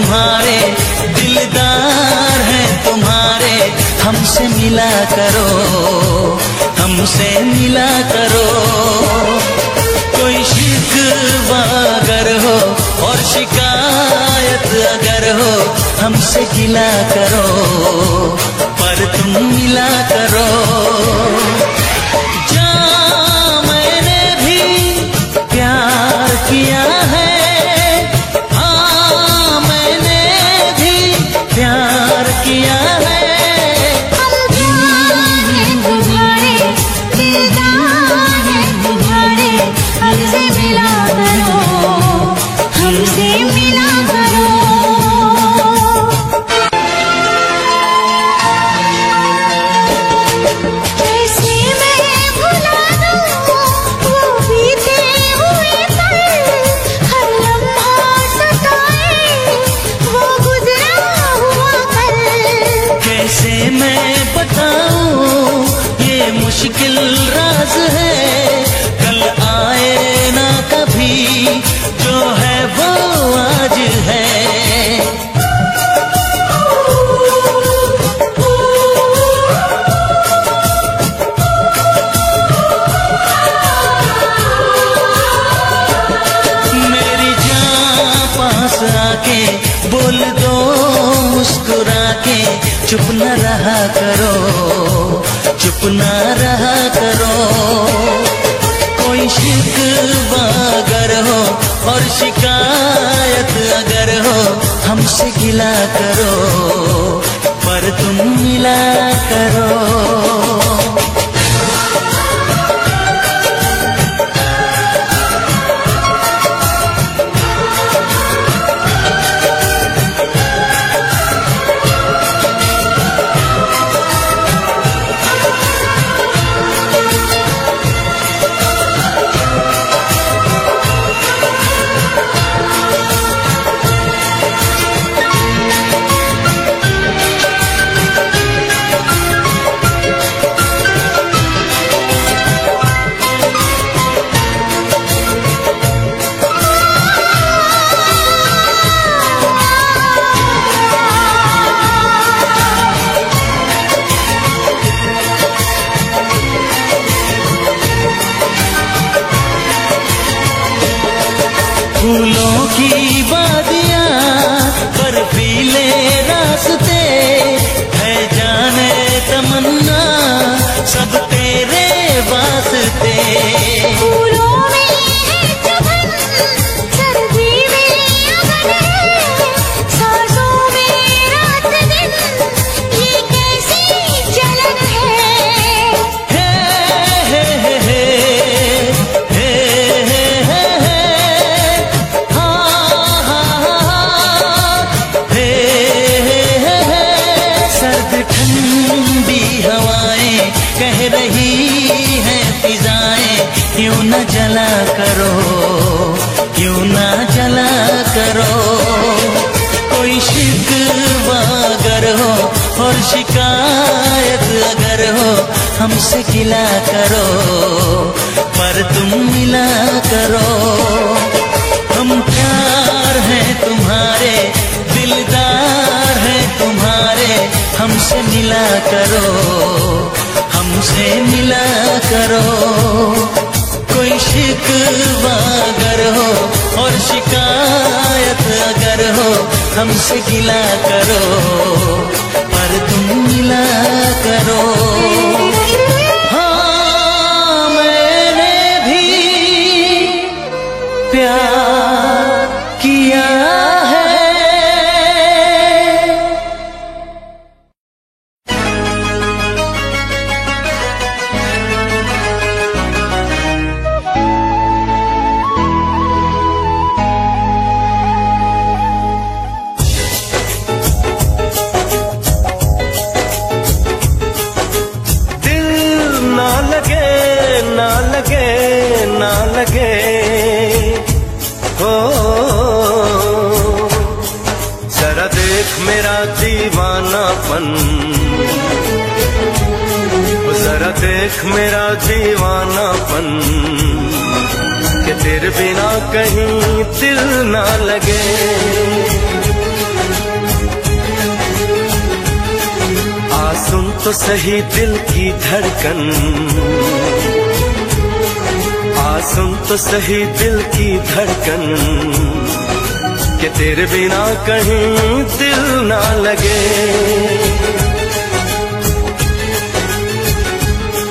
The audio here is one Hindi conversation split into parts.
तुम्हारे, दिलदार हैं तुम्हारे, हमसे मिला करो, हमसे मिला करो। कोई शिकवा अगर हो और शिकायत अगर हो, हमसे गिला करो, पर तुम मिला करो। जा मैंने भी प्यार किया है, हाँ मैंने भी प्यार किया है। हमसे मिला करो, हमसे मिला करो। कैसे मैं भुला दूँ वो बीते हुए पल, हर लम्हा सताए वो गुजरा हुआ कल। कैसे मैं बताऊँ ये मुश्किल राज है, कल आए ना कभी, जो है वो आज है। मेरी जान पास आके बोल दो मुस्कुरा के, चुप न रहा करो, चुप न रहा करो। कोई शिकवा अगर हो और शिकायत अगर हो, हमसे गिला करो, पर तुम मिला करो। फूलों की वादियाँ बर्फीले रास्ते, है जाने तमन्ना सब तेरे वास्ते। फूलों में है चुभन, सर्दी में अगन है, सांसों में रात दिन ये कैसी जलन है। हे हे हे हे हे हे, हाँ हाँ हे हे हे। सर्द ठंडी हवाएं कह रही हैं फिजाएं, क्यों न जला करो, क्यों न जला करो। कोई शिकवा अगर हो और शिकायत अगर हो, हमसे गिला करो, पर तुम मिला करो। हम प्यार हैं तुम्हारे, दिलदार हैं तुम्हारे, हमसे मिला करो, हमसे मिला करो। कोई शिकवा अगर हो और शिकायत अगर हो, हमसे गिला करो, पर तुम मिला करो। हाँ मैंने भी प्यार किया है। मेरा दीवानापन, जरा देख मेरा दीवानापन, कि तेरे बिना कहीं दिल ना लगे। सुन तो सही दिल की धड़कन, आ सुन तो सही दिल की धड़कन, कि तेरे बिना कहीं दिल ना लगे।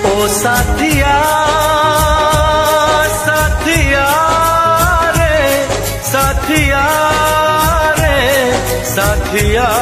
ओ साथिया साथिया रे, साथिया रे साथिया।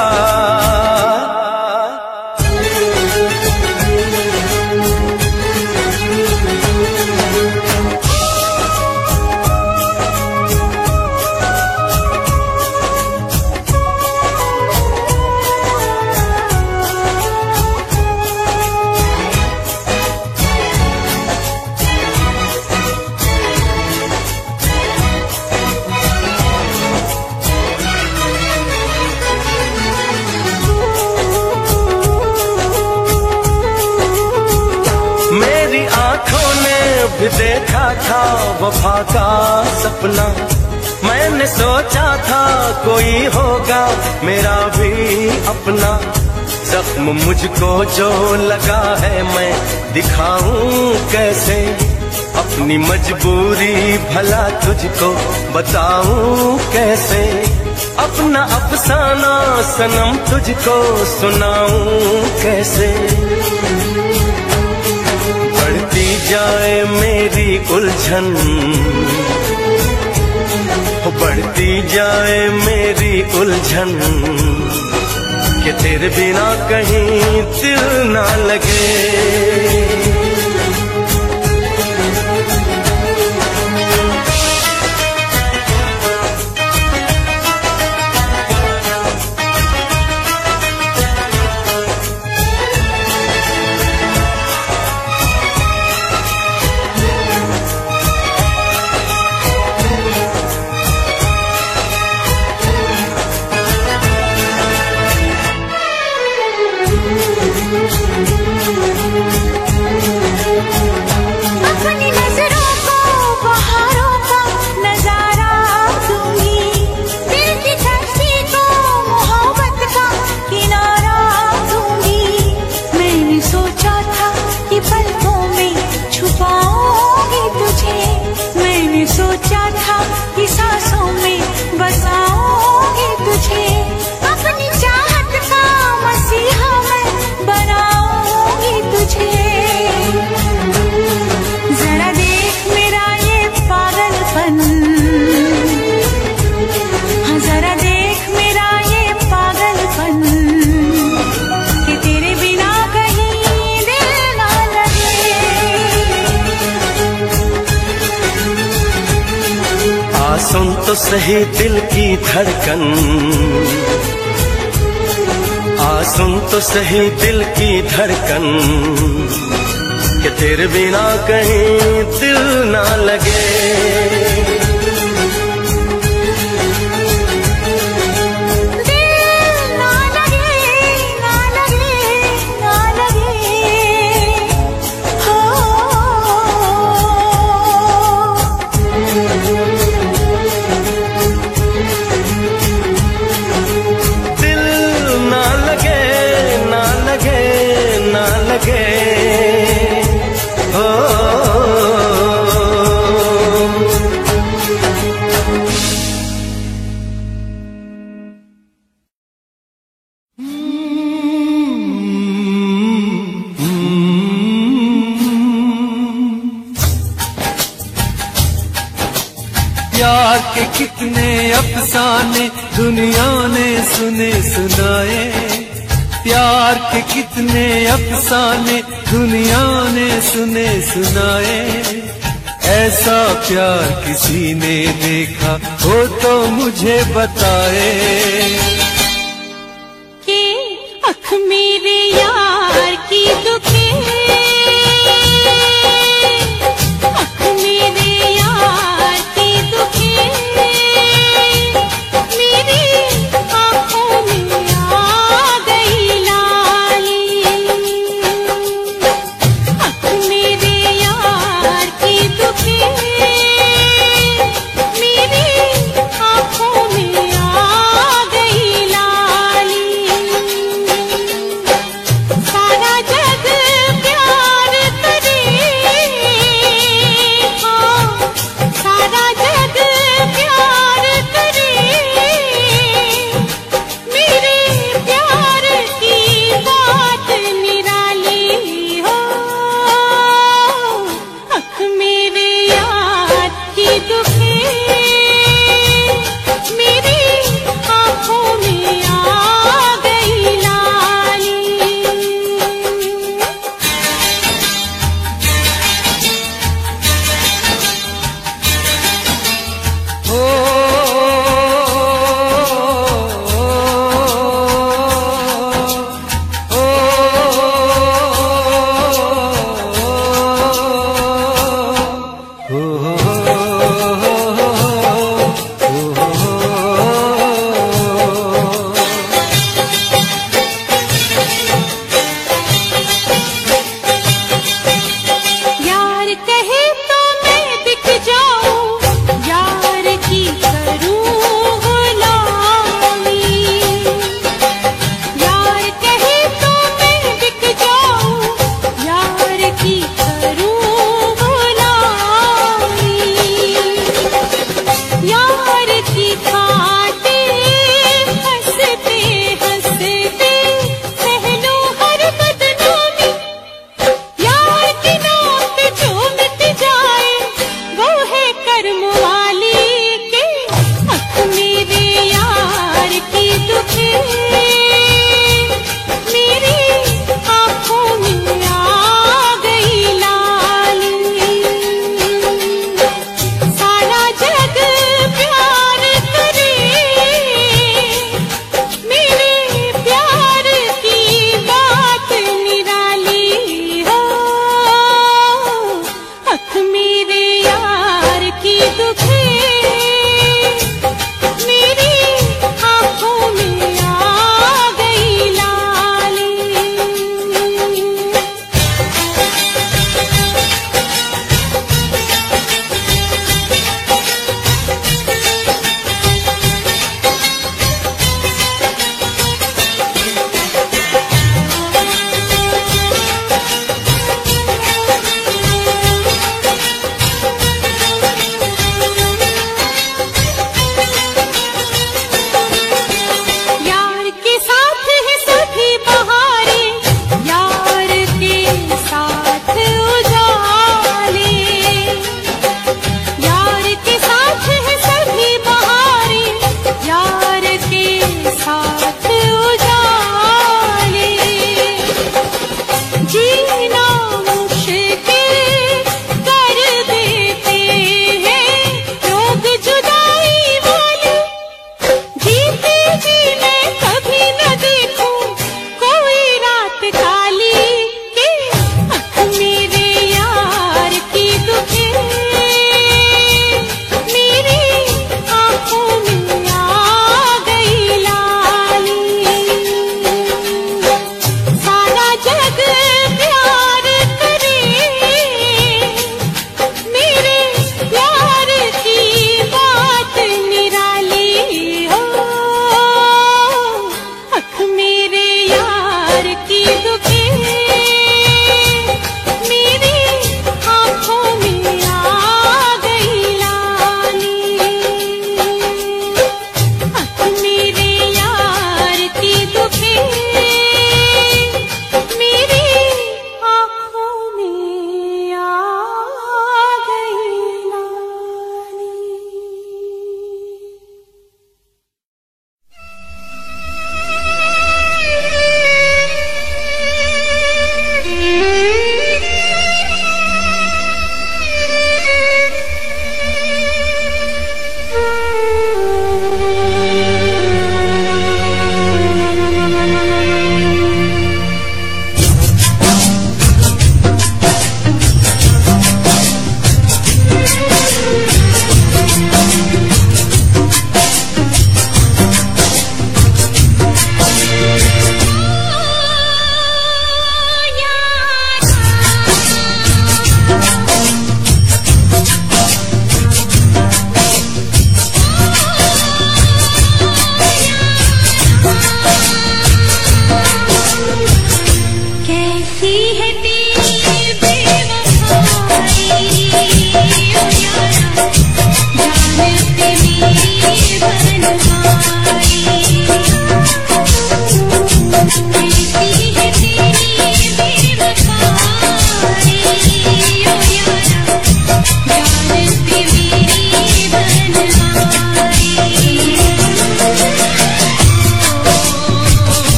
भी देखा था वफा का सपना, मैंने सोचा था कोई होगा मेरा भी अपना। जख्म मुझको जो लगा है मैं दिखाऊं कैसे, अपनी मजबूरी भला तुझको बताऊं कैसे। अपना अफसाना सनम तुझको सुनाऊं कैसे। बढ़ती जाए मेरी उलझन, बढ़ती जाए मेरी उलझन, कि तेरे बिना कहीं दिल ना लगे। सुन तो सही दिल की धड़कन, आ सुन तो सही दिल की धड़कन, कि तेरे बिना कहीं दिल ना लगे। प्यार के कितने अफसाने दुनिया ने सुने सुनाए, प्यार के कितने अफसाने दुनिया ने सुने सुनाए। ऐसा प्यार किसी ने देखा हो तो मुझे बताए। कि अख मेरे यार की दुखी, सारा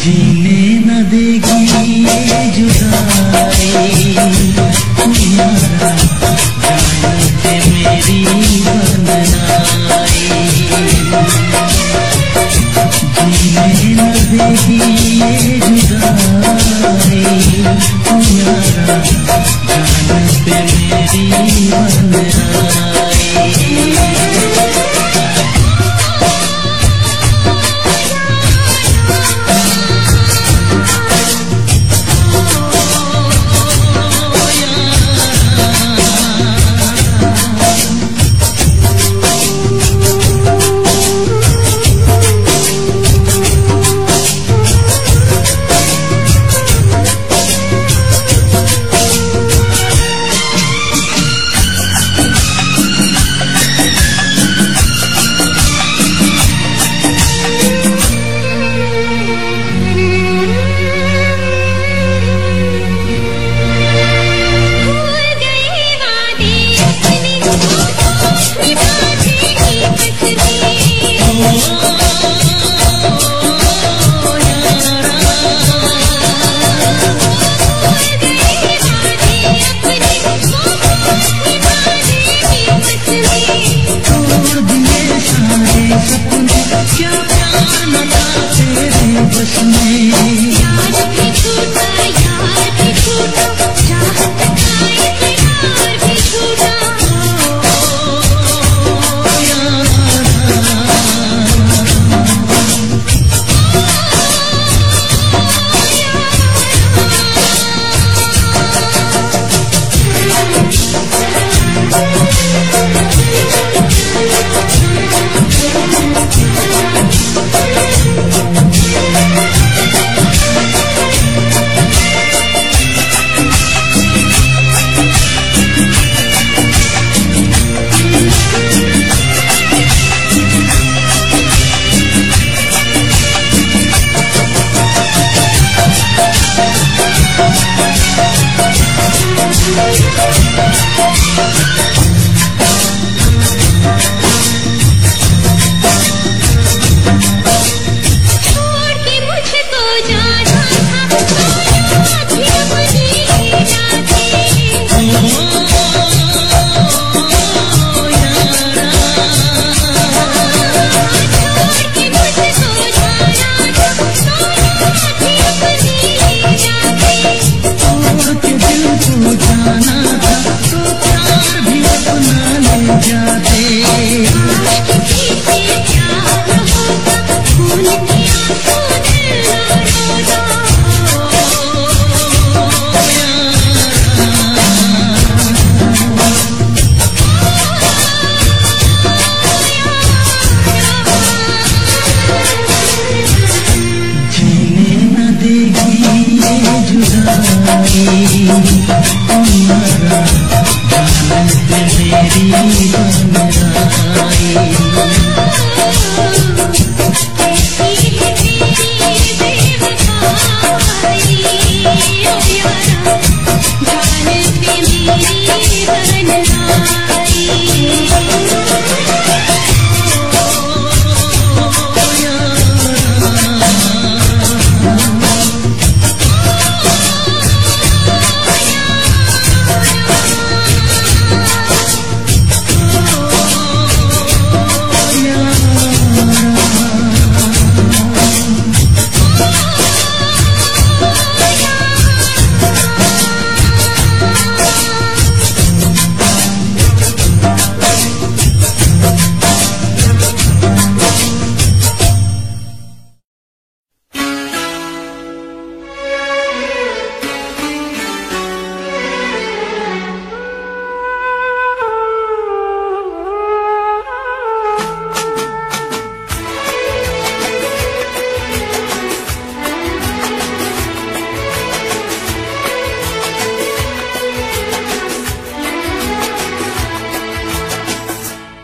जीने न देगी ये जुदाई यारा, जान पे मेरी बंदनाई। जीने न देगी ये जुदाई यारा, जान पे मेरी बंदनाई।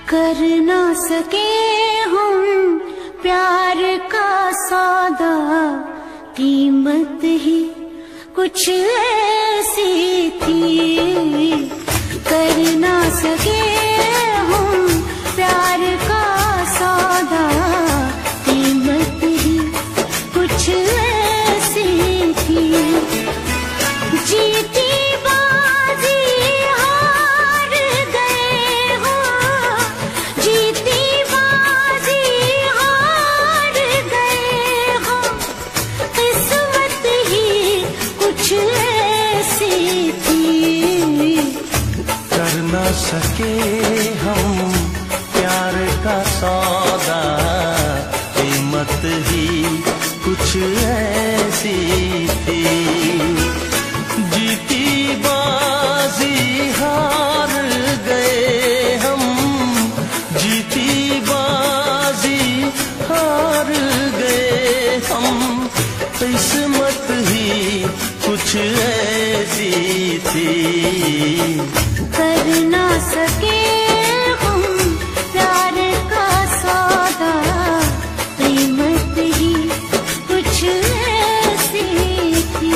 कर ना सके हम प्यार का सौदा, कीमत ही कुछ ऐसी थी। कर ना सके हम प्यार का सौदा, कीमत ही कुछ ऐसी सके हम प्यार का सौदा, कीमत ही कुछ ऐसी थी। जीती बाजी हार गए हम, जीती बाजी हार गए हम, किस्मत ही कुछ ऐसी थी। कर ना सके हम प्यार का सौदा, कीमत ही कुछ ऐसी थी।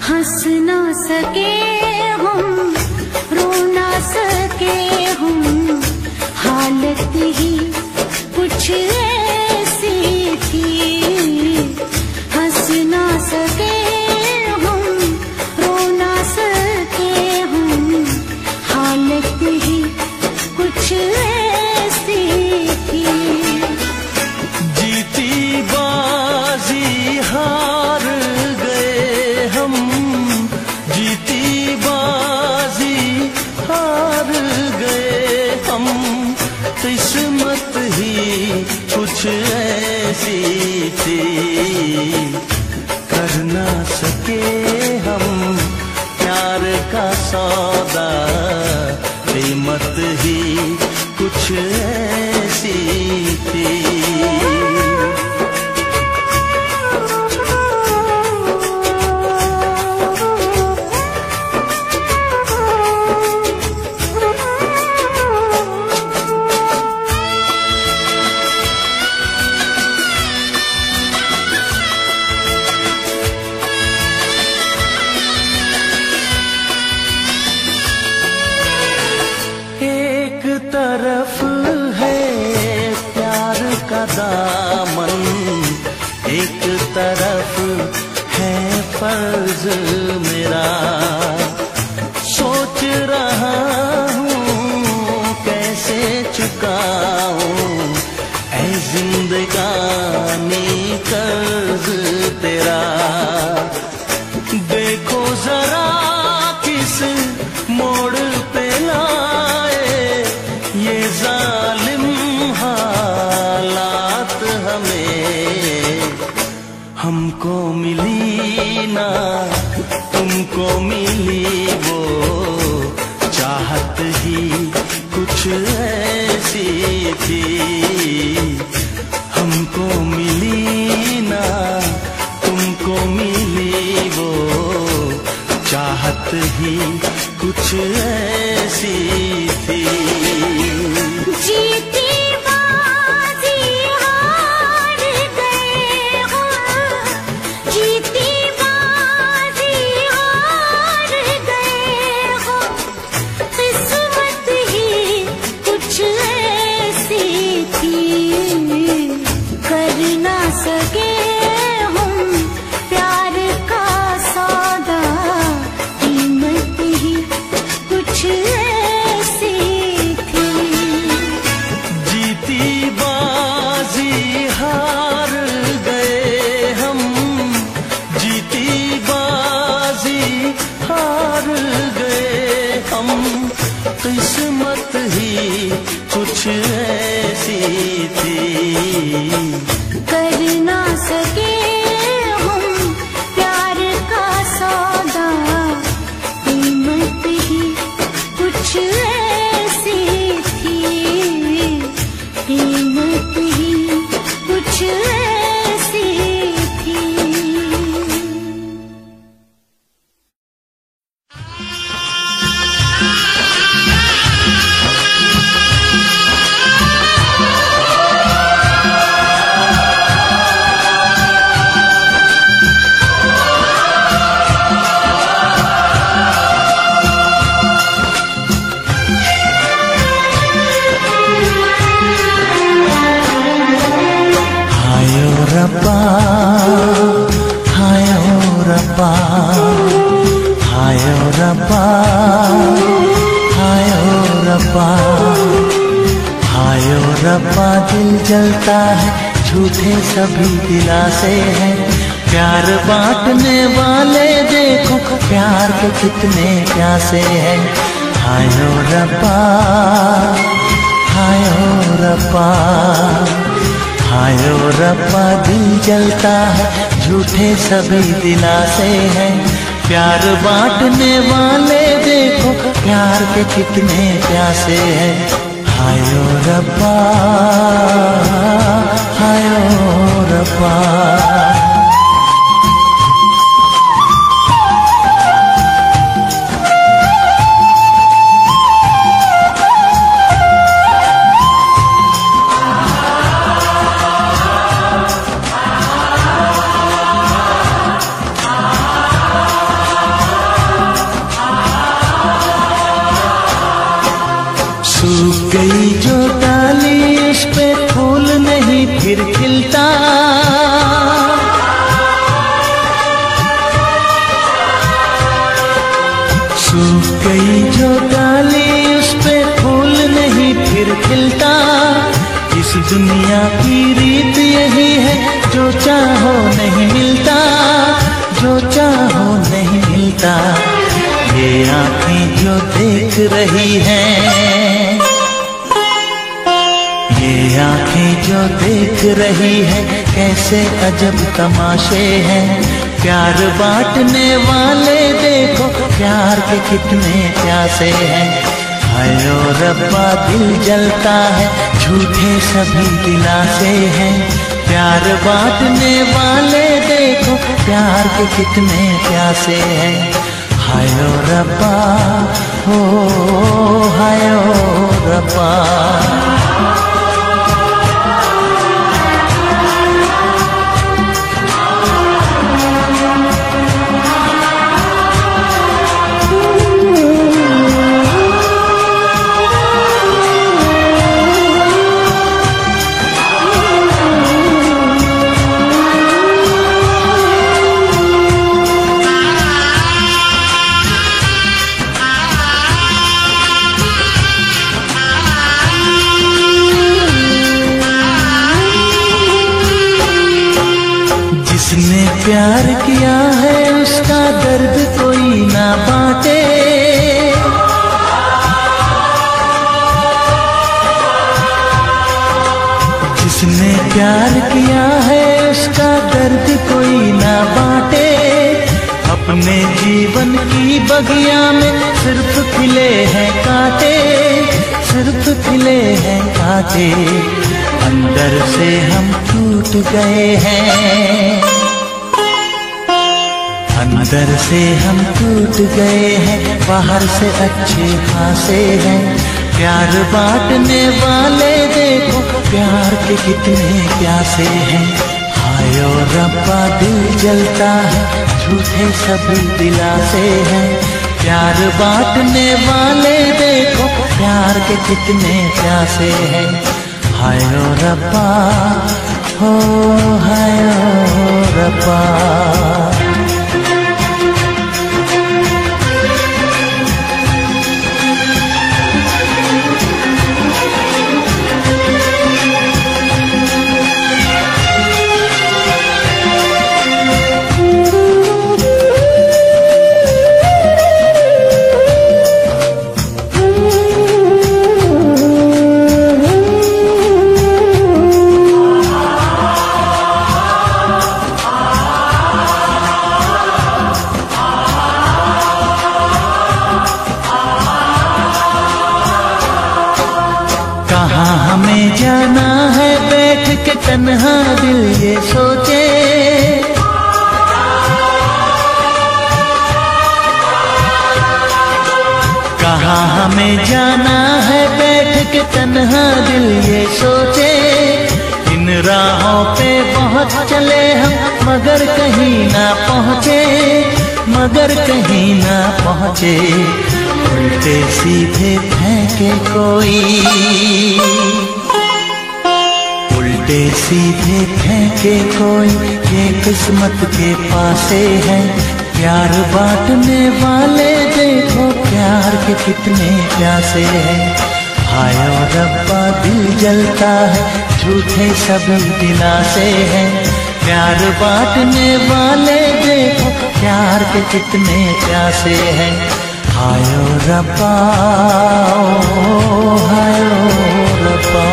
हंस ना सके हम, रो ना सके हम, हालत ही कुछ ऐसी थी। हंस ना सके हम, रो ना सके हम, हालत ही कुछ ऐसी थी। जीती बाजी हार गए हम, जीती बाजी हार गए हम, किस्मत ही कुछ ऐसी थी। कर ना सके हम प्यार का सौदा, कीमत ही कुछ ऐसी थी। एक तरफ है प्यार का दामन, एक तरफ है फर्ज मेरा। सोच रहा हूँ कैसे चुकाऊं ऐ जिंदगानी कर्ज तेरा। देखो जरा किस मोड़ पे लाए ये जालिम हालात हमें। हमको मिली ना तुमको मिली वो चाहत ही कुछ ऐसी थी। हमको मिली ना तुमको मिली वो चाहत ही कुछ ऐसी थी। जीती बाजी हार गए हम, जीती बाजी हार गए हम, किस्मत ही कुछ ऐसी थी। कर ना सके हम प्यार का सौदा, कीमत ही कुछ ऐसी थी। जीती बाजी हार गए हम, जीती बाजी हार गए हम, किस्मत ही कुछ ऐसी थी। कर ना सके हम प्यार का सौदा, कीमत ही कुछ ऐसी थी। कीमत ही दिल जलता है, झूठे सभी दिलासे हैं। प्यार बांटने वाले देखो, प्यार के कितने प्यासे हैं। हाय ओ रब्बा, हाय ओ रब्बा, हाय ओ रब्बा, दिल जलता है, झूठे सभी दिलासे हैं। प्यार बांटने वाले देखो, प्यार के कितने प्यासे हैं। हाय ओ रब्बा, हाय ओ रब्बा। सूख गई जो डाली, उस पे फूल नहीं फिर खिलता। सूख गई जो डाली, उस पे फूल नहीं फिर खिलता। इस दुनिया की रीत यही है, जो चाहो नहीं मिलता, जो चाहो नहीं मिलता। ये आँखें जो देख रही हैं, ये आँखें जो देख रही है, कैसे अजब तमाशे हैं। प्यार बांटने वाले देखो, प्यार के कितने प्यासे हैं। हाय ओ रब्बा, दिल जलता है, झूठे सभी दिलासे हैं। प्यार बांटने वाले देखो, प्यार के कितने प्यासे हैं। हाय ओ रब्बा, हो हाय ओ रब्बा। जिसने प्यार किया है, उसका दर्द कोई ना बांटे। जिसने प्यार किया है, उसका दर्द कोई ना बांटे। अपने जीवन की बगिया में सिर्फ खिले हैं कांटे, सिर्फ खिले हैं कांटे। अंदर से हम टूट गए हैं, अंदर से हम टूट गए हैं, बाहर से अच्छे खासे हैं। प्यार बांटने वाले देखो, प्यार के कितने प्यासे हैं। हाय ओ रब्बा, दिल जलता है, झूठे सभी दिलासे हैं। प्यार बांटने वाले देखो, प्यार के कितने प्यासे हैं। हाय ओ रब्बा, हो हाय ओ रब्बा। कहाँ हमें जाना है, बैठ के तन्हा दिल ये सोचे। कहाँ हमें जाना है, बैठ के तन्हा दिल ये सोचे। इन राहों पे बहुत चले हम, मगर कहीं ना पहुँचे, मगर कहीं ना पहुँचे। उल्टे सीधे फेंके कोई, उल्टे सीधे फेंके कोई, ये किस्मत के पासे है। प्यार बांटने वाले देखो, प्यार के कितने प्यासे हैं। हाय ओ रब्बा, दिल जलता है, झूठे सभी दिलासे हैं। प्यार बांटने वाले देखो प्यार के कितने प्यासे हैं। हायो रब्बा ओ हायो रब्बा।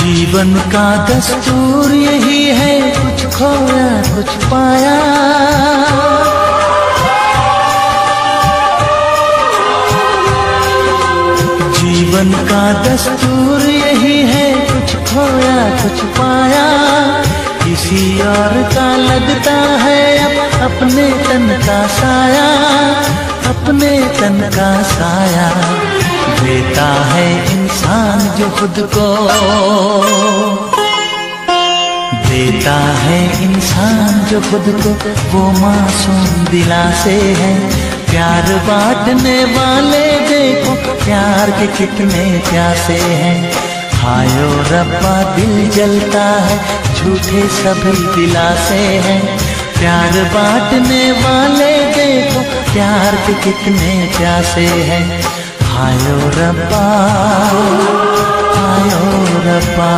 जीवन का दस्तूर यही है, कुछ खोया कुछ पाया। जीवन का दस्तूर यही है, कुछ खोया कुछ पाया। किसी और का लगता है अब अपने तन का साया, अपने तन का साया। देता है इंसान जो खुद को, देता है इंसान जो खुद को, वो मासूम दिलासे है। प्यार बांटने वाले देखो प्यार के कितने प्यासे हैं। हायो रब्बा दिल जलता है, झूठे सभी दिलासे हैं। प्यार बांटने वाले देखो प्यार के कितने प्यासे हैं। हायो रब्बा हायो रब्बा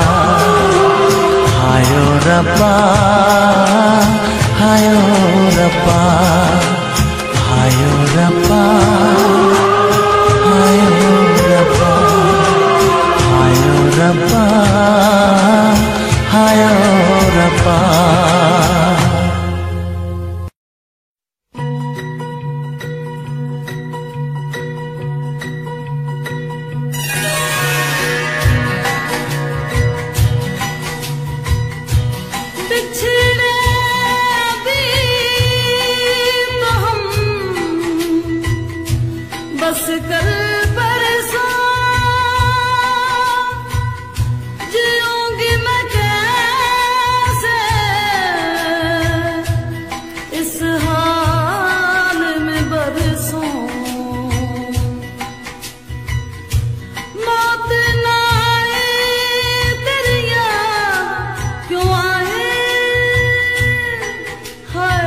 हायो रब्बा हायो रब्बा हायो रब्बा हायो रब्बा हायो रब्बा हायो रब्बा। बस कल परसों जीऊंगी मैं कैसे इस हाल में बरसों। मौत ना आए तेरी याद क्यों आए, है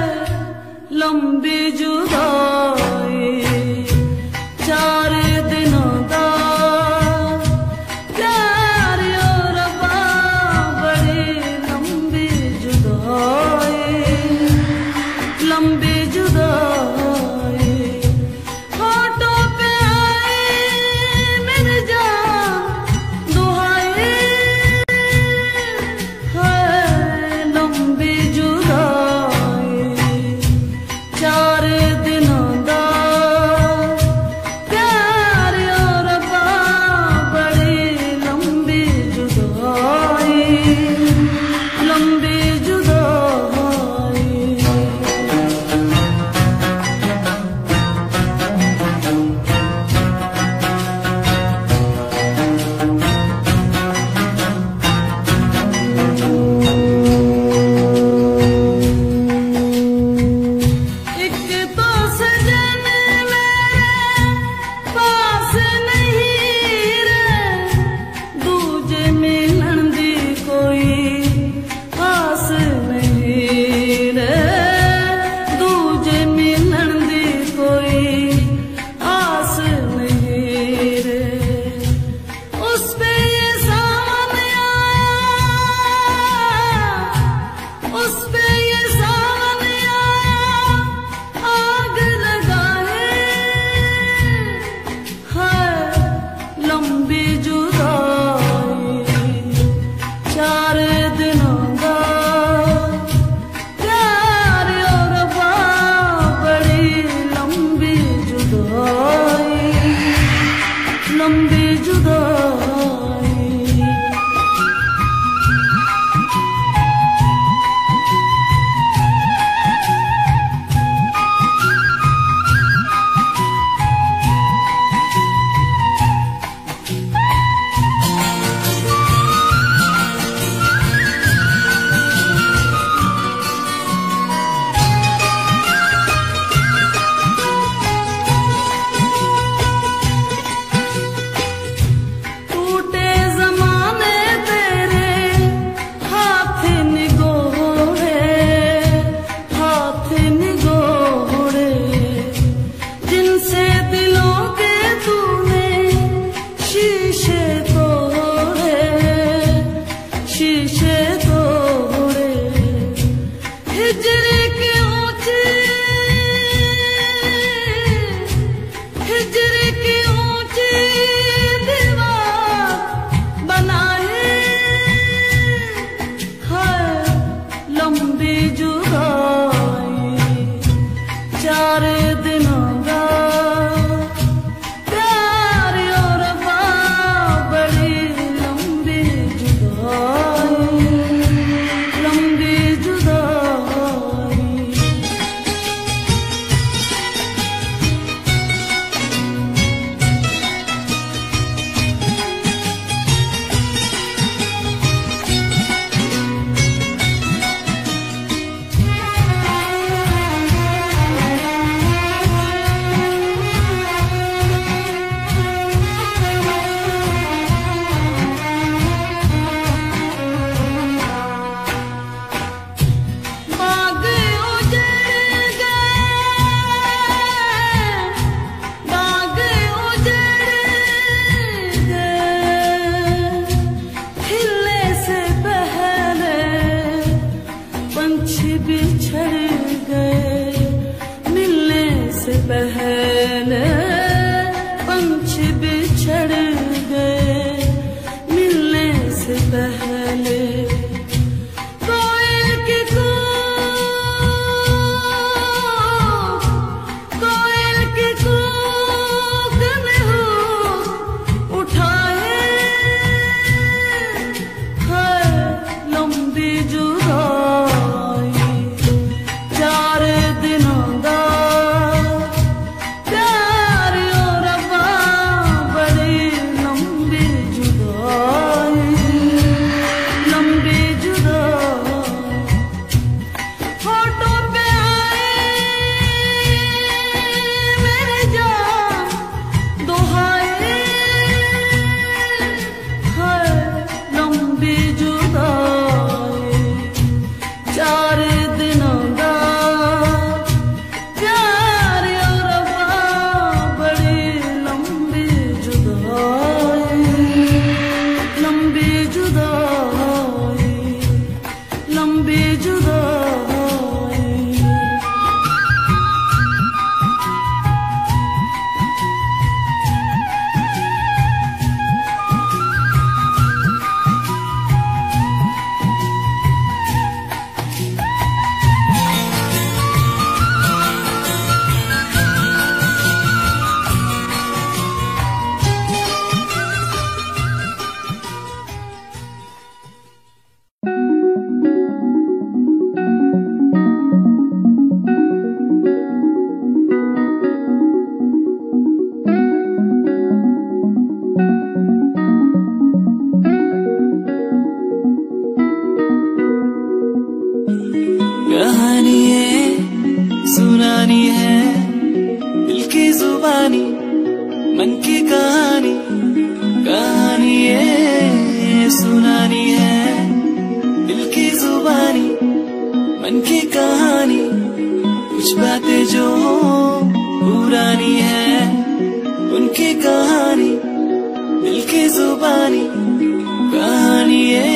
लंबी जुदाई चार पहले पंछी बिछड़ गए, मिलने से पहले कोयल की कूक में हो उठाए है लंबी जुदाई। 4 दिनों दा प्यार और रब्बा बड़ी लंबी जुदाई, लंबी जुदाई। होठों पे आए मेरे जान दुहाए है लंबी जुदाई। 4 दिनों दा प्यार और रब्बा बड़ी लंबी जुदाई, लंबी जुदाई, लंबी जुदाई। कहानी है सुनानी है, दिल की जुबानी मन की कहानी। कहानी है सुनानी है, दिल की जुबानी मन की कहानी। कुछ बातें जो पुरानी है उनकी कहानी, दिल की जुबानी। कहानी है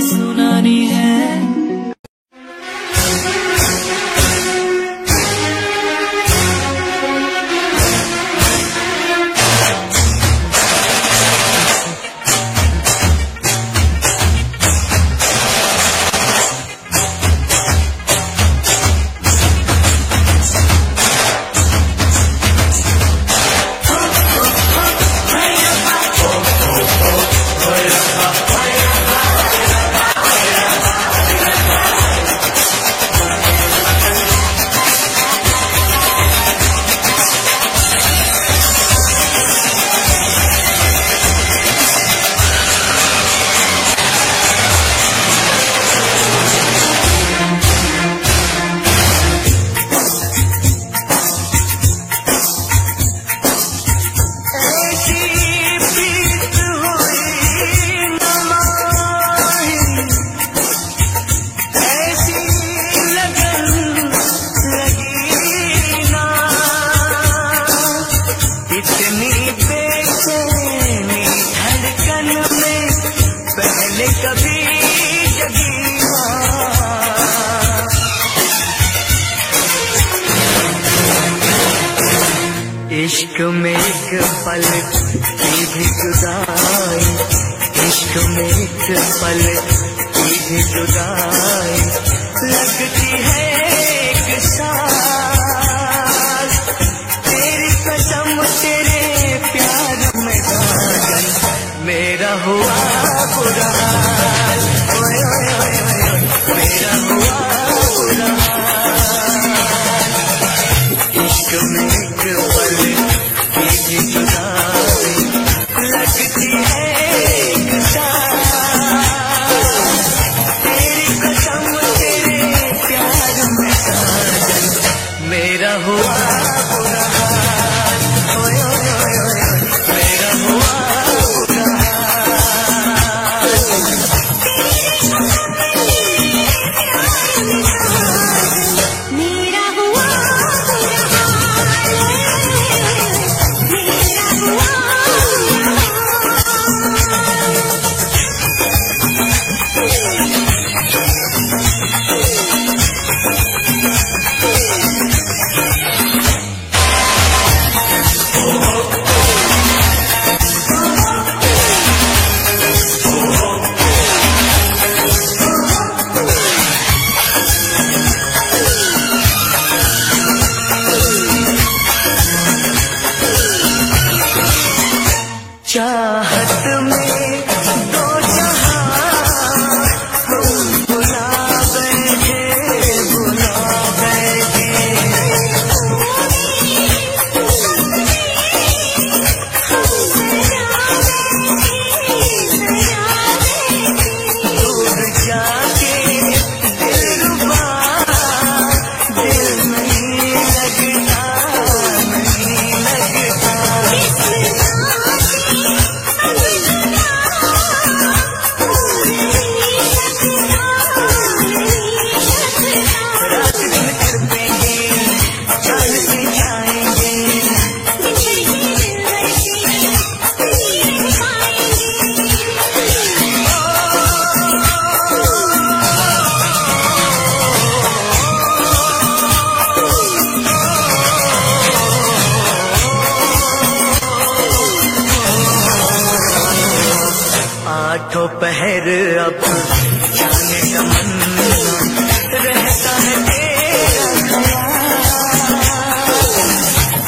सुनानी है। इश्क में एक पल की भी जुदाई, इश्क में एक पल की भी जुदाई लगती है एक साल। तेरी कसम तेरे प्यार में साजन मेरा हुआ बुरा हाल, ओए ओए ओए ओए मेरा हुआ बुरा हाल। इश्क में एक पल की भी जुदाई लगती है एक साल। तेरी कसम तेरे प्यार में साजन हाथों पहर अब जाने तमन्ना रहता है तेरा ख्याल,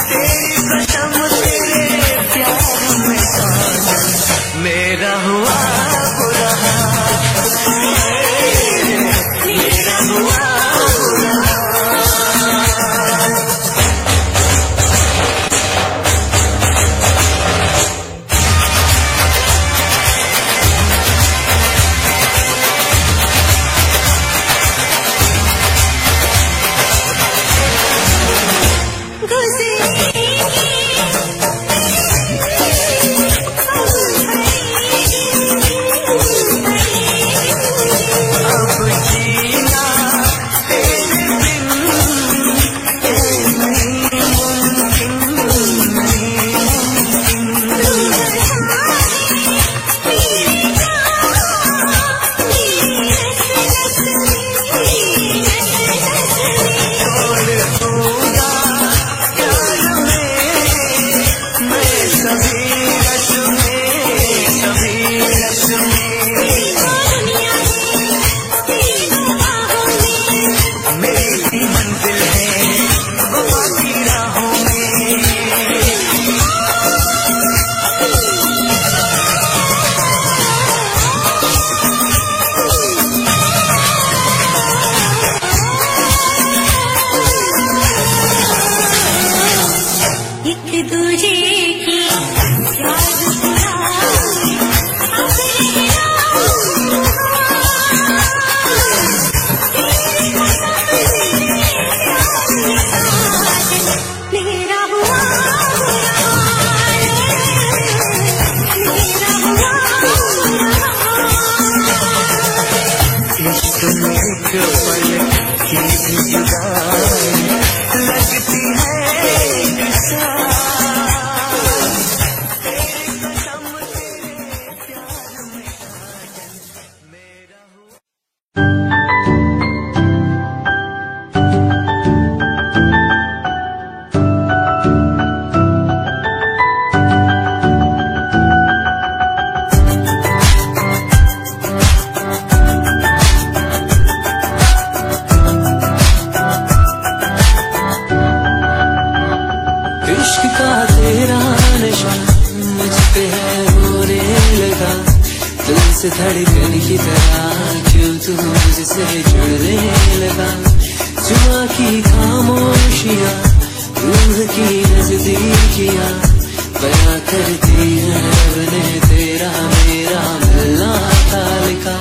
तेरी कसम तेरे प्यार में साजन मेरा हुआ बुरा हाल, मेरा हुआ बुरा धड़कन की तरह क्यों तू मुझसे जुड़ने लगा, जुआ की खामोशियाँ रूह की नजदीकियाँ बयां करती है रब ने तेरा मेरा मिलना था लिखा।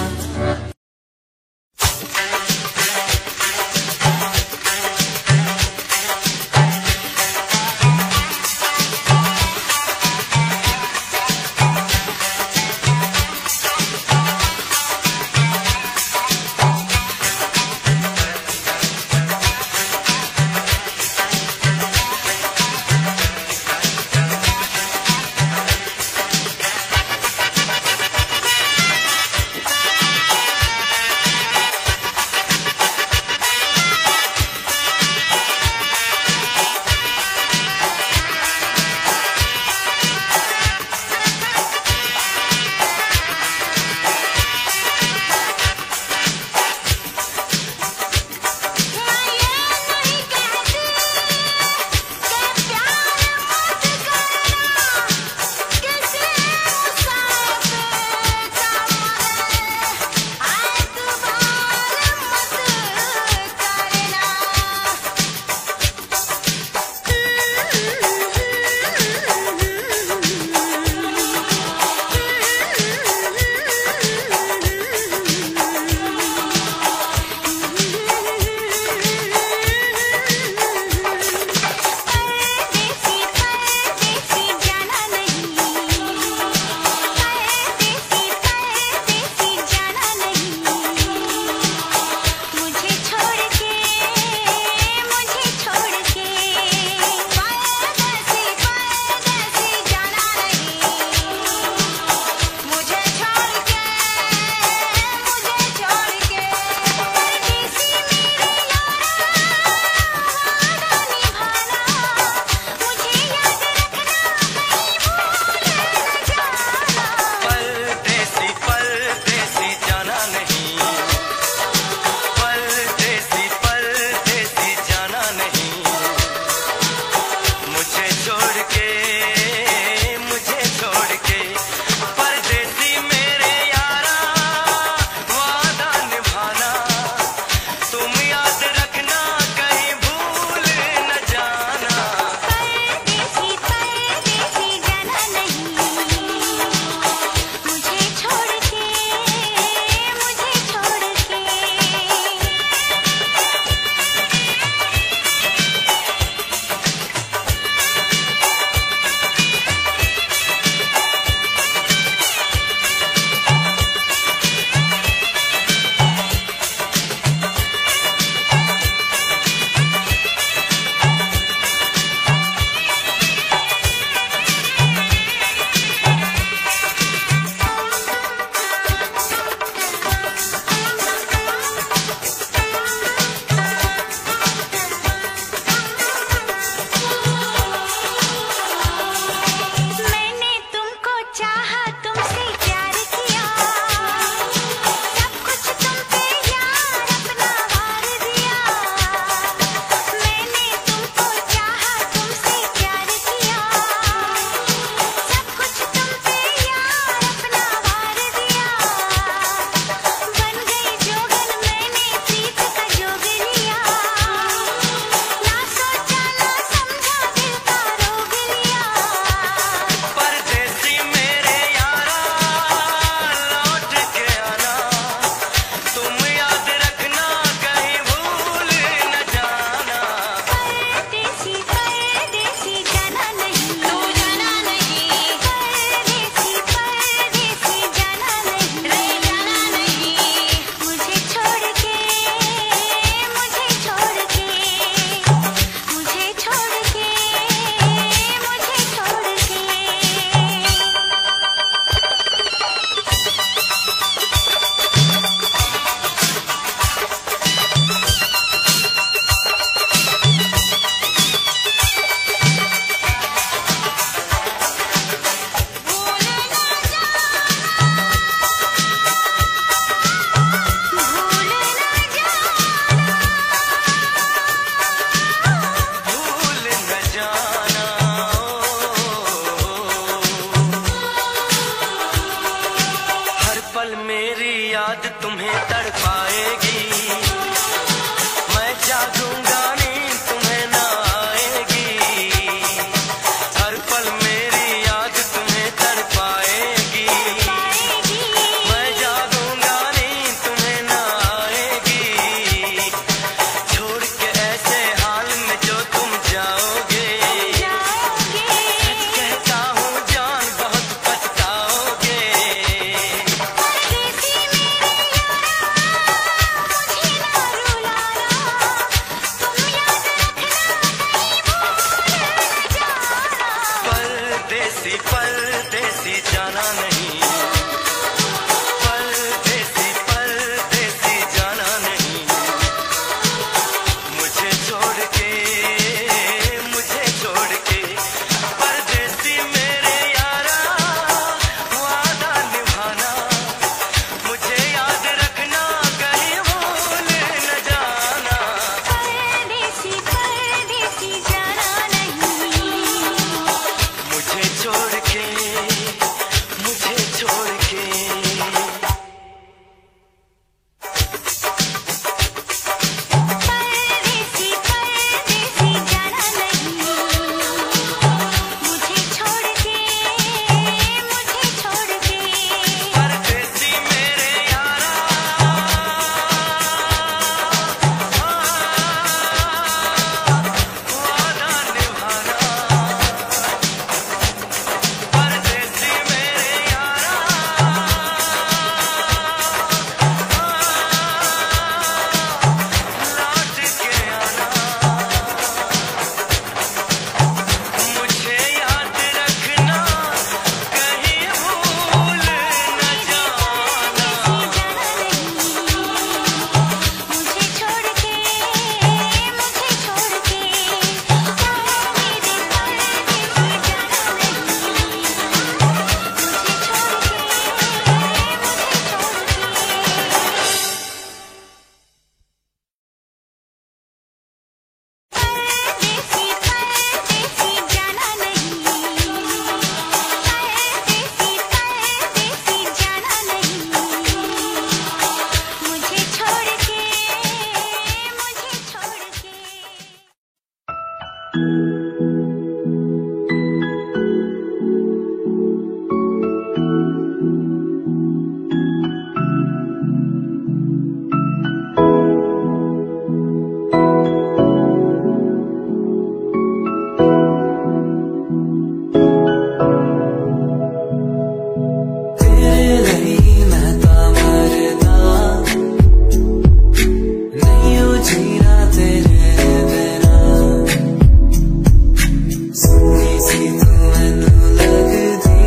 तू मैनू लगदी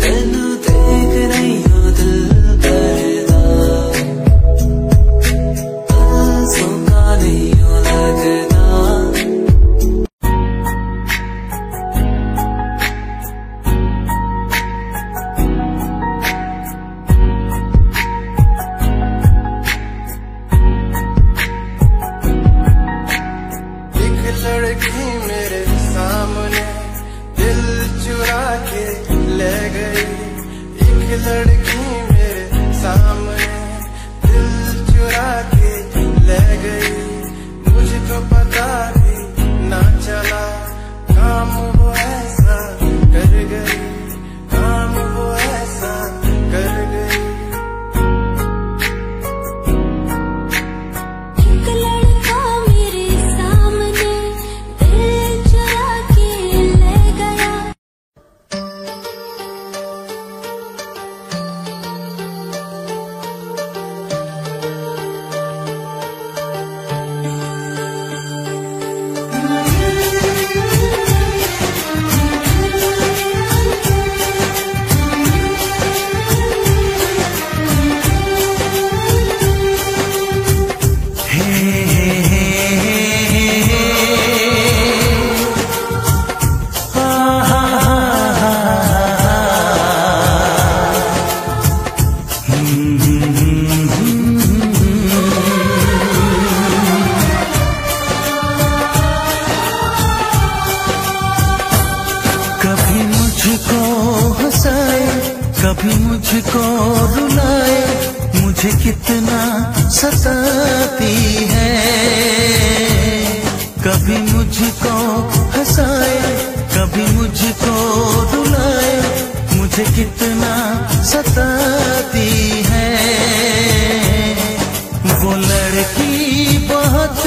तेनू देख नहीं हो दिल करदा सोका नहीं हो लगदा लड़की मेरे सामने दिल चुरा के ले गई। एक लड़की मेरे सामने दिल चुरा के ले गई। मुझको पता भी ना चला काम वो ऐसा कर गई, काम वो ऐसा कर गई। एक लड़का मेरे सामने दिल चुरा के ले गया। कभी मुझको हंसाए, कभी मुझको रुलाए, मुझे कितना सताती है। कभी मुझको हंसाए, कभी मुझको रुलाए, मुझे कितना सताती है। वो लड़की बहुत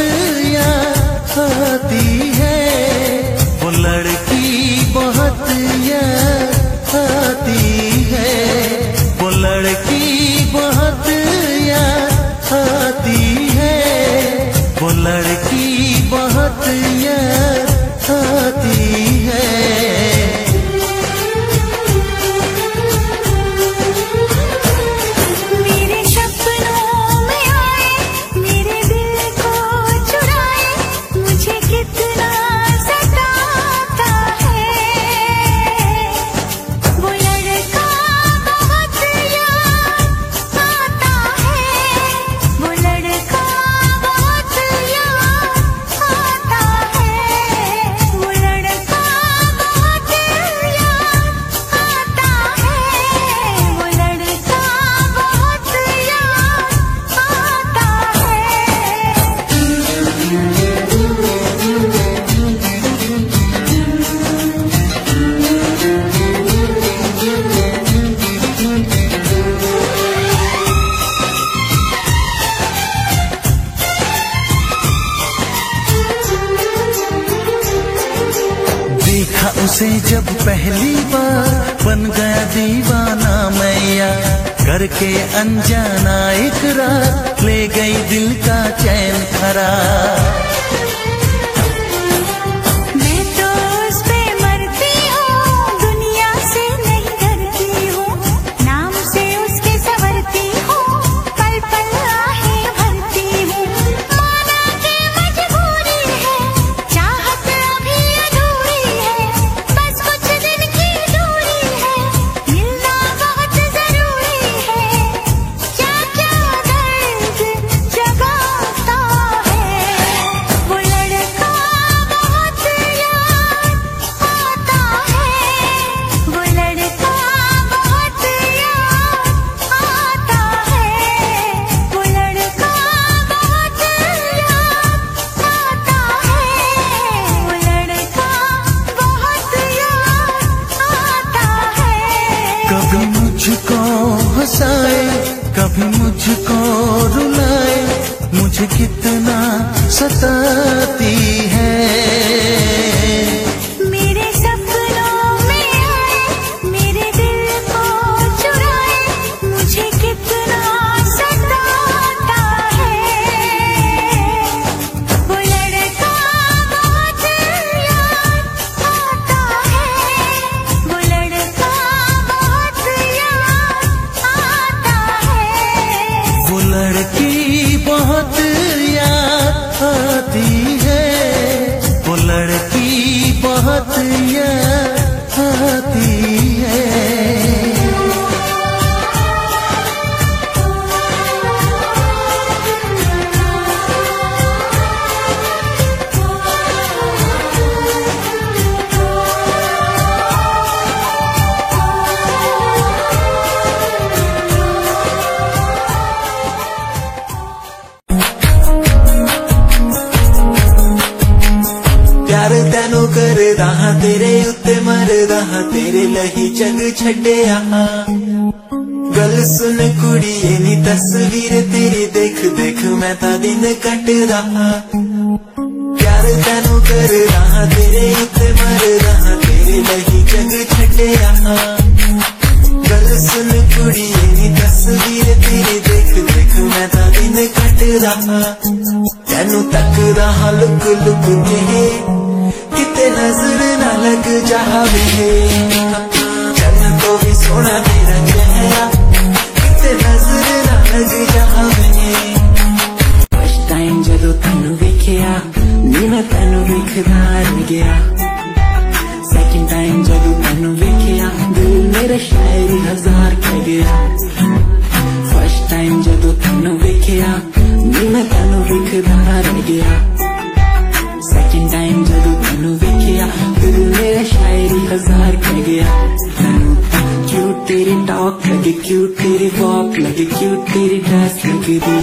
याद आती है, वो लड़की बहुत याद आती है, वो लड़की बहुत याद आती है, वो लड़की बहुत याद आती है। मेरे सपनों में आए, मेरे दिल को चुराए, मुझे कितना सताता है। वो लड़का बहुत याद आता है, वो लड़का बहुत याद आता है, वो लड़का बहुत याद आता है, वो लड़का बहुत याद आता देखा उसे जब पहली बार, बन गया दीवाना मैया, करके अनजाना इकरार, ले गई दिल का चैन करार। मैं तो उस पे मरती हूँ, दुनिया से नहीं डरती हूँ, नाम से उसके संवरती हूँ, पल पल आहें भरती हूँ। माना कि मजबूरी है, चाहत अभी अधूरी है, बस कुछ दिन की दूरी है, मिलना बहुत जरूरी है। क्या क्या दर्द जगाता है, वो लड़का बहुत याद आता है, वो लड़का बहुत याद आता है, वो लड़का बहुत याद आता है, वो लड़का बहुत याद आता है। कभी मुझको हंसाए, कभी मुझको रुलाए, मुझे कितना सताती है। मेरे सपनों में आए, मेरे दिल को चुराए, मुझे कितना सताता है। वो लड़का बहुत याद नदियाँ आती है। प्यार तैनू करदा हां तेरे उत्ते मरदा हां तेरे लही जग छड्डिया। गल सुन कुड़िए नी तस्वीर तेरी देख देख मैं तां दिन कटदा हां। प्यार तैनू करदा हां तेरे उत्ते मरदा हां तेरे लही जग छड्डिया। गल सुन कुड़िए नी तस्वीर तेरी देख देख मैं तां दिन कटदा हां। तैनू तकदा हां लुक लुक के किते नजर ना लग जावे। चन्न तो भी सोना तेरा चेहरा किते नजर ना लग जावे। फर्स्ट टाइम जदों तैनू वेखिया नी मैं तैनू वेखदा रह गया। सेकंड टाइम जदों तैनू वेखिया दिल मेरा शायरी हजार कह गया। फर्स्ट टाइम जदों तैनू वेखिया नी मैं तैनू वेखदा रह गया। सेकंड टाइम जदों तैनू वेखिया दिल मेरा शायरी हजार कह गया। तैनू क्यूट तेरी टॉक लगे क्यूट तेरी वॉक लगे क्यूट तेरी ड्रेस लगदी।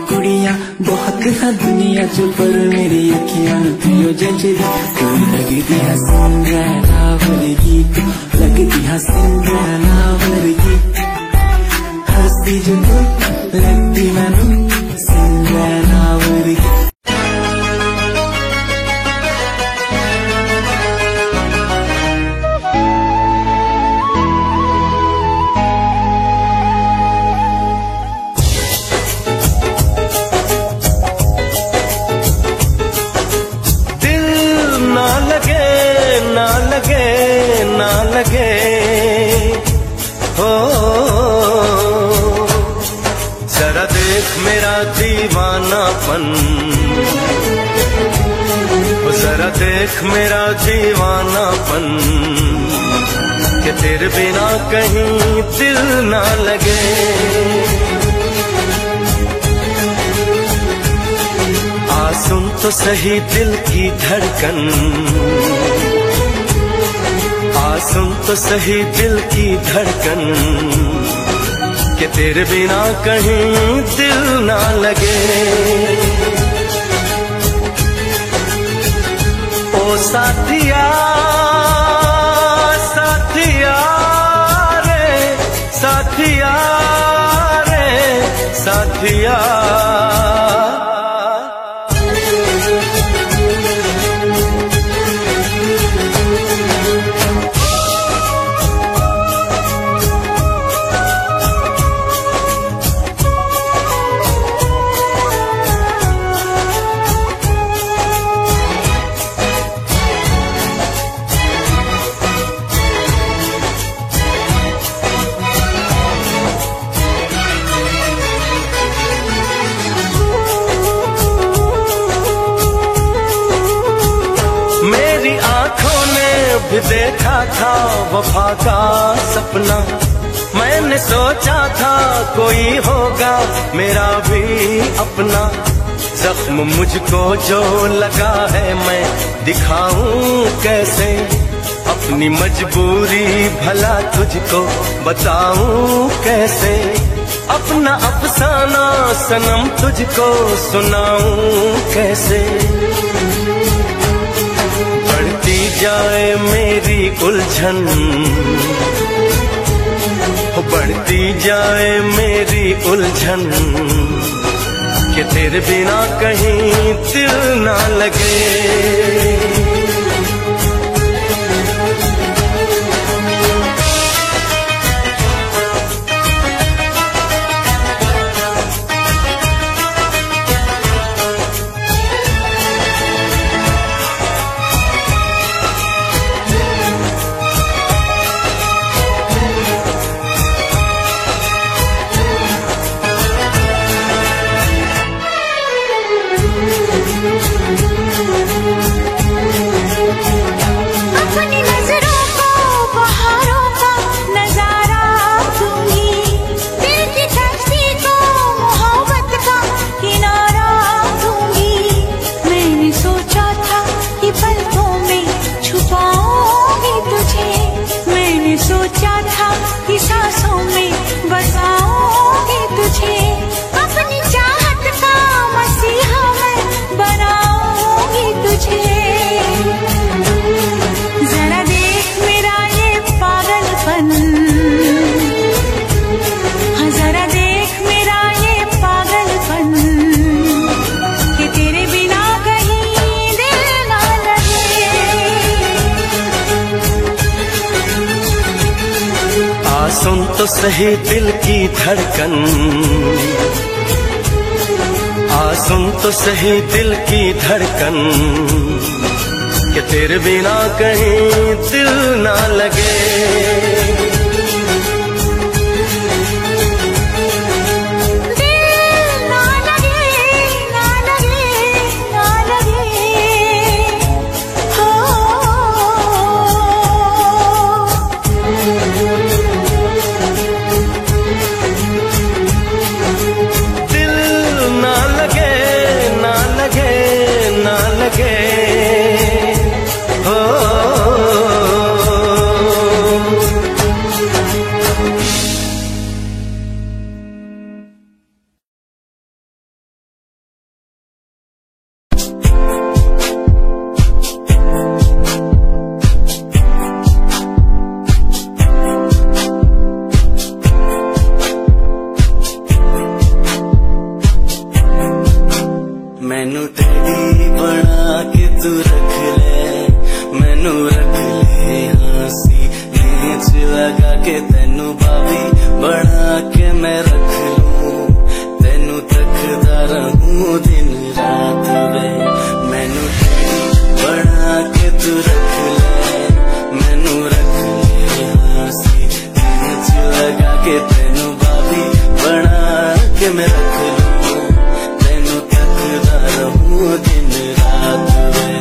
कुड़ियां बहुत है दुनिया च पर मेरी अखियां तुझो जचदी। कोई लगदी है सिंड्रेला वर्गी लगदी है सिंड्रेला वर्गी। हंसदी जो तू लगदी मैनू सिंड्रेला वर्गी। ना लगे हो जरा देख मेरा दीवानापन। जरा देख मेरा दीवानापन कि तेरे बिना कहीं दिल ना लगे। आ सुन तो सही दिल की धड़कन। सुन तो सही दिल की धड़कन कि तेरे बिना कहीं दिल ना लगे। ओ साथिया साथिया रे साथिया रे साथिया। भी देखा था वफा का सपना। मैंने सोचा था कोई होगा मेरा भी अपना। जख्म मुझको जो लगा है मैं दिखाऊं कैसे। अपनी मजबूरी भला तुझको बताऊं कैसे। अपना अफसाना सनम तुझको सुनाऊं कैसे। बढ़ती जाए मेरी उलझन बढ़ती जाए मेरी उलझन कि तेरे बिना कहीं दिल ना लगे। सुन तो सही दिल की धड़कन, सुन तो सही दिल की धड़कन, कि तेरे बिना कहीं दिल ना लगे। मैनू टेडी बना के तू रख ले, मैनू रख ले हाँसी नीच लगा के, तेनू भाभी बना के मैं रख लूं, तेनू तकदा रहूं दिन रात वे। मैनू टेडी बना के तू रख ले, मैनू रख ले हाँसी नीच लगा के, तेनू भाभी बना के मैं रख लूं, दिन रात में।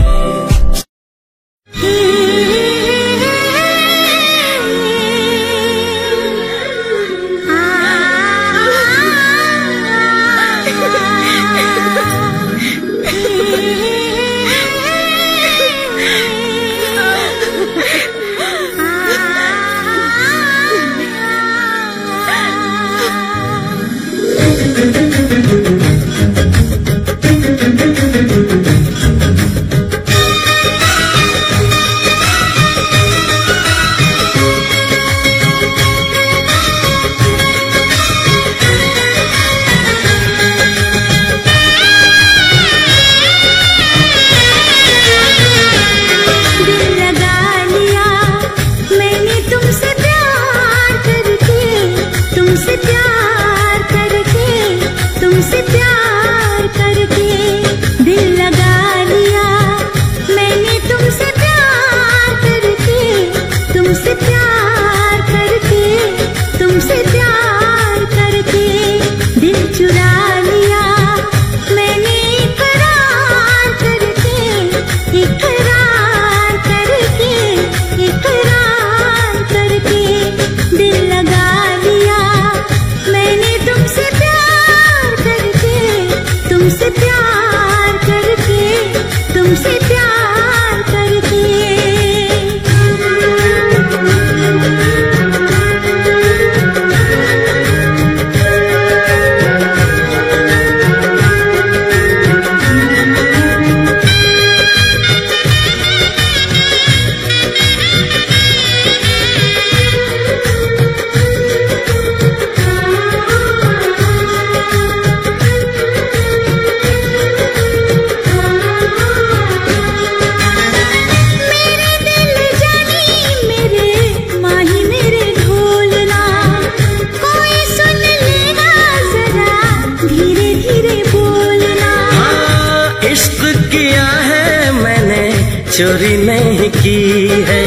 चोरी नहीं की है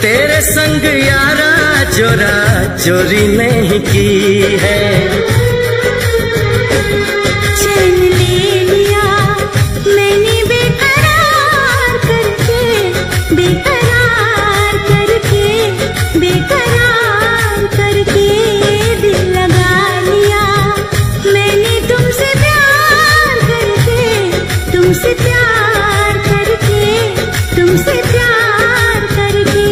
तेरे संग यारा, चोरा चोरी नहीं की है। चैन ले लिया मैंने बेकरार करके, बेकरार करके, बेकरार करके, दिल लगा लिया मैंने तुमसे प्यार करके, तुमसे प्यार करके, तुमसे प्यार करके।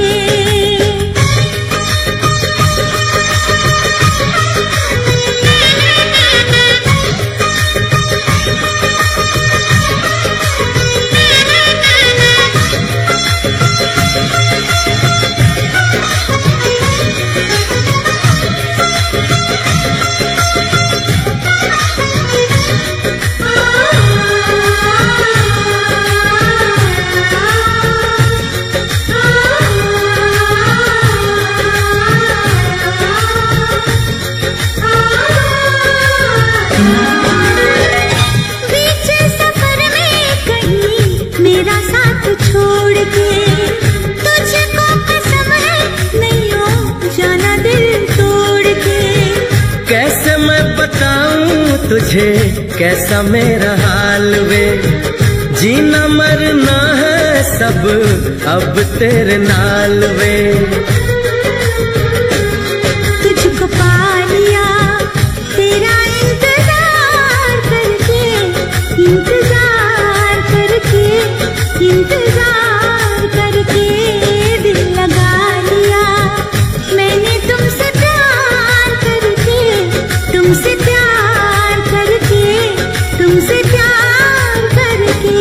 तुझे कैसा मेरा हाल वे, जीना मरना है सब अब तेरे नाल वे। तुझको पा लिया तेरा इंतजार करके, इंतजार करके, इंतजार करके दिल लगा लिया मैंने तुमसे प्यार करके, तुमसे प्यार करके, तुमसे प्यार करके।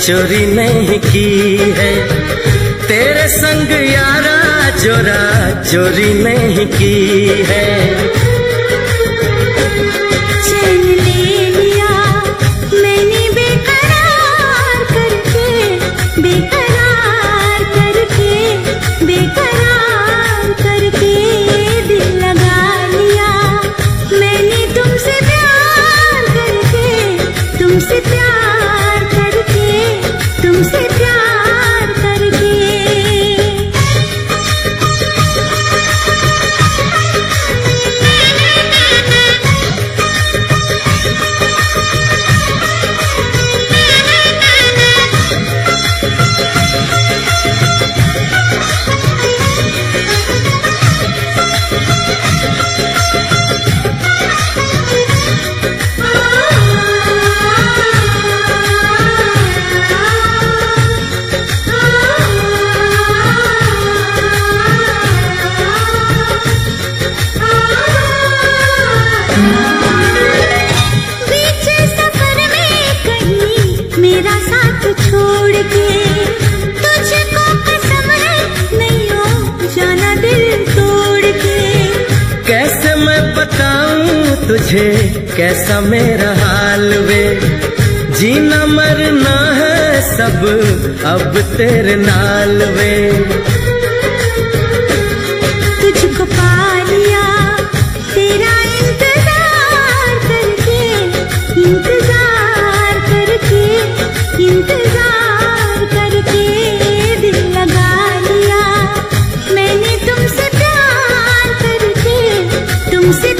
चोरी नहीं की है तेरे संग यारा, चोरा चोरी नहीं की है। चैन ले लिया मैंने बेकरार करके, बेकरार करके, बेकरार करके दिल लगा लिया मैंने तुमसे प्यार करके, तुमसे प्यार करके, तुमसे प्यार करके। मेरा साथ छोड़ के तुझको कसम है नहीं हो जाना दिल तोड़ के। कैसे मैं बताऊं तुझे कैसा मेरा हाल वे, जीना मरना है सब अब तेरे नाल वे। तुझको पा लिया तेरा इंतजार करके, इंतजार करके, इंतजार करके दिल लगा लिया मैंने तुमसे प्यार करके, तुमसे